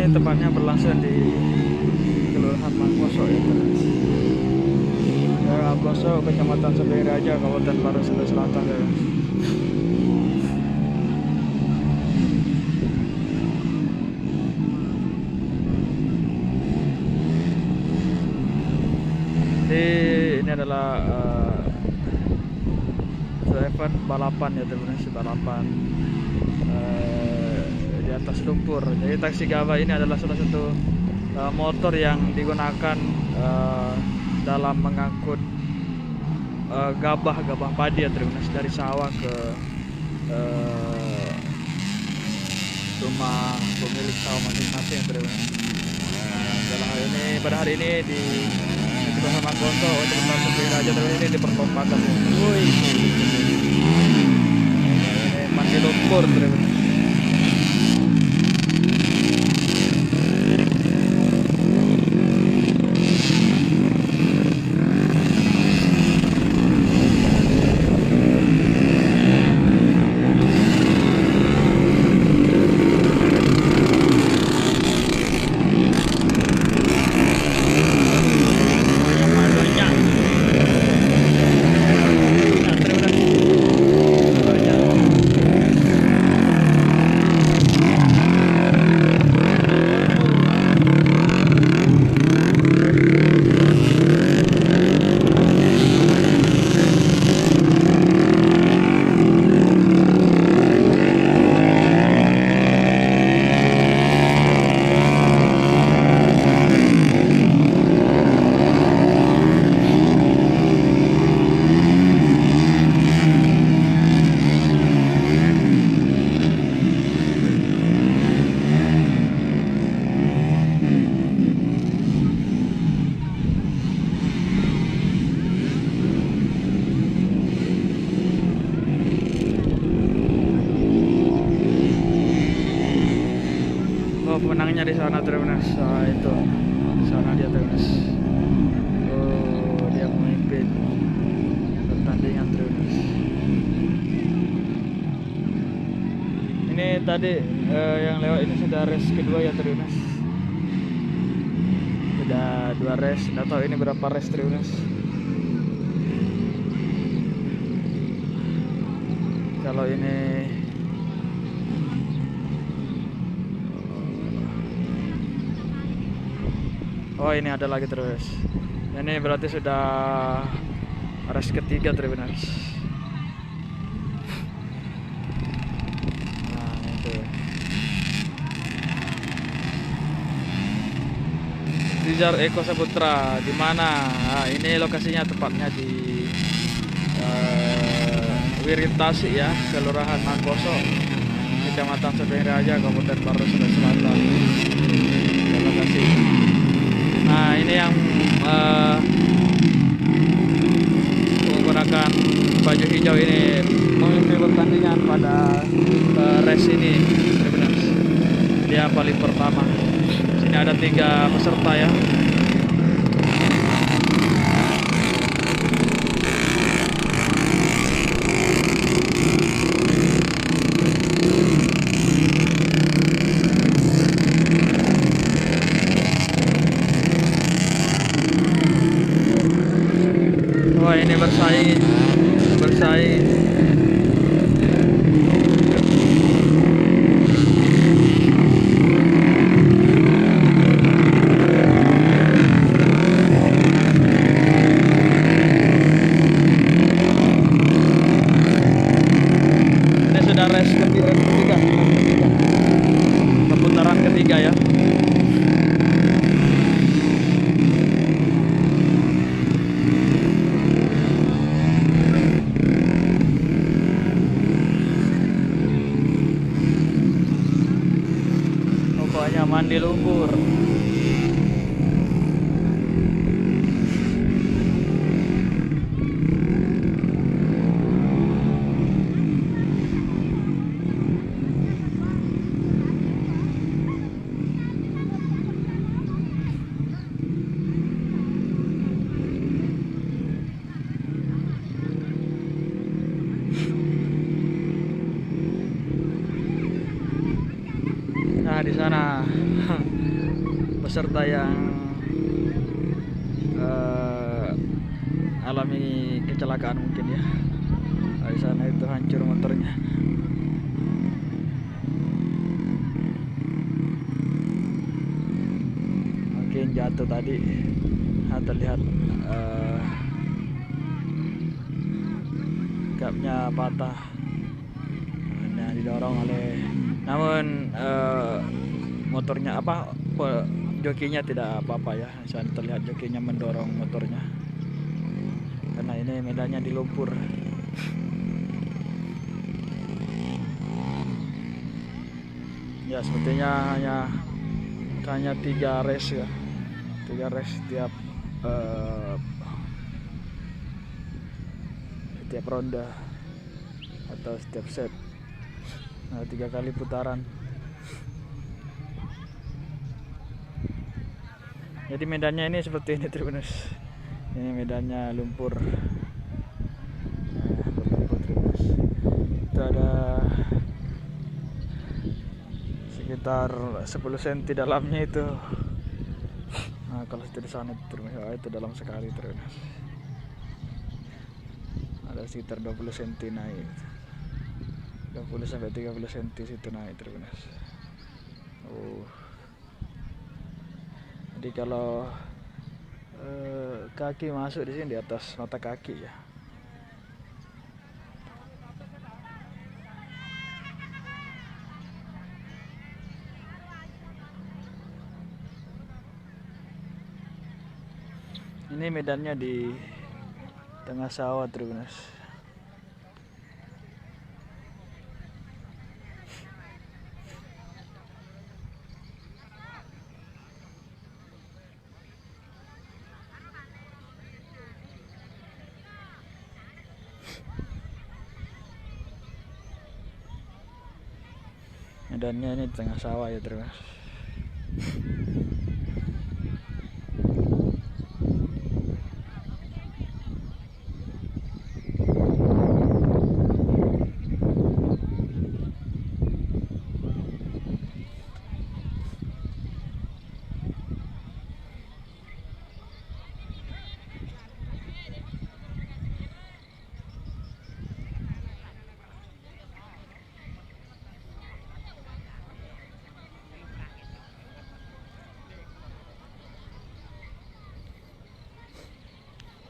ini tepatnya berlangsung di Kelurahan Mangkoso ya. Mangkoso, Kecamatan Sabang Raja, Kabupaten Baru Sulawesi Selatan ya. Jadi ini adalah event balapan ya teman-teman, balapan di atas lumpur. Jadi taksi gabah ini adalah salah satu motor yang digunakan dalam mengangkut gabah padi ya teman-teman, dari sawah ke rumah pemilik sawah masing-masing ya teman-teman. Pada hari ini di Kelurahan Mangkoso untuk Sabang Raja ini diperlompakan. Woi, ini mandi lumpur teman-teman. Pemenangnya di sana Tribunas. Itu di sana dia Tribunas. Oh, dia memimpin pertandingan Tribunas. Ini tadi yang lewat ini sudah race kedua ya Tribunas. Sudah 2 race. Nggak tahu ini berapa race Tribunas. Kalau ini oh, ini ada lagi terus. Ini berarti sudah race ketiga Tribunas. Nah, itu. Rizal Eko Saputra di mana? Nah, ini lokasinya tepatnya di Wiritasi ya, Kelurahan Mangkoso, Kecamatan Sabang Raja, Kabupaten Baru Sulawesi Selatan. Lokasi. Nah, ini yang menggunakan baju hijau ini memimpin pertandingan pada race ini. Dia paling pertama. Sini ada 3 peserta ya. Wah, ini bersaing. Ini sudah race ketiga. Pemutaran ketiga ya. Mandi lumpur. di sana peserta yang alami kecelakaan mungkin ya. Di sana itu hancur motornya. Mungkin jatuh tadi. Terlihat kapnya patah. Nah, didorong oleh, namun motornya jokinya tidak apa-apa ya. Saya terlihat jokinya mendorong motornya karena ini medannya di lumpur. Ya sepertinya hanya 3 race ya, 3 race setiap ronde atau setiap set. Nah, 3 kali putaran. Jadi medannya ini seperti ini Tribuners. Ini medannya lumpur. Tribuners. Itu ada sekitar 10 cm dalamnya itu. Nah, kalau itu di sana itu dalam sekali Tribuners. Ada sekitar 20 cm naik. 20 sampai 30 cm situ naik Tribuners. Jadi kalau kaki masuk di sini di atas mata kaki ya. Ini medannya di tengah sawah Tribuners. Medannya ini di tengah sawah ya Tribuners.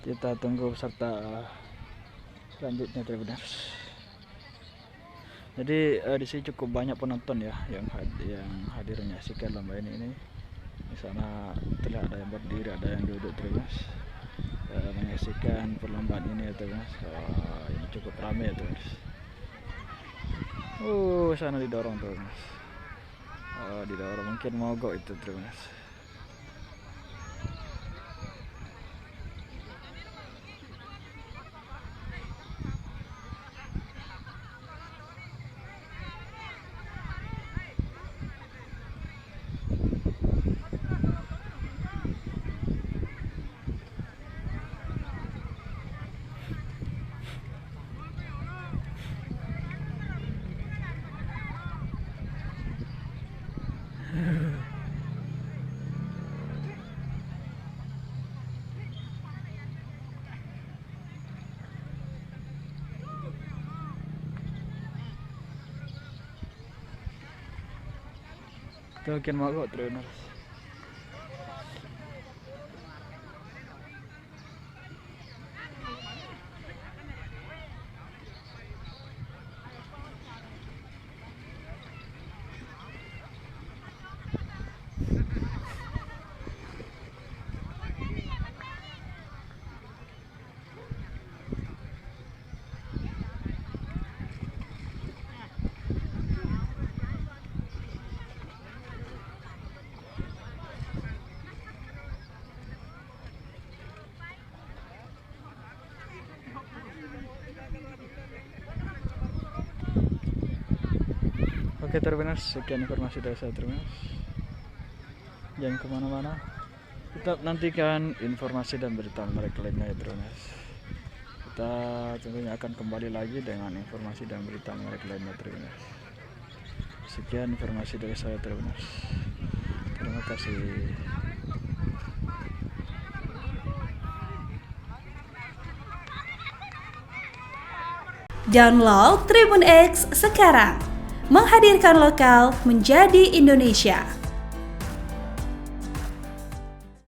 Kita tunggu peserta selanjutnya Tribuners. Jadi di sini cukup banyak penonton ya yang hadir menyaksikan lomba ini. Di sana terlihat ada yang berdiri, ada yang duduk Tribuners, menyaksikan perlombaan ini ya Tribuners. Ini cukup ramai ya Tribuners. Sana didorong Tribuners. Didorong mungkin mogok itu Tribuners. Itu mungkin mogok Tribuners. Oke Tribuners, sekian informasi dari saya Tribuners. Jangan kemana-mana, tetap nantikan informasi dan berita menarik lainnya ya Tribuners. Kita tentunya akan kembali lagi dengan informasi dan berita menarik lainnya Tribuners. Sekian informasi dari saya Tribuners. Terima kasih. Download Tribun X sekarang, menghadirkan lokal menjadi Indonesia.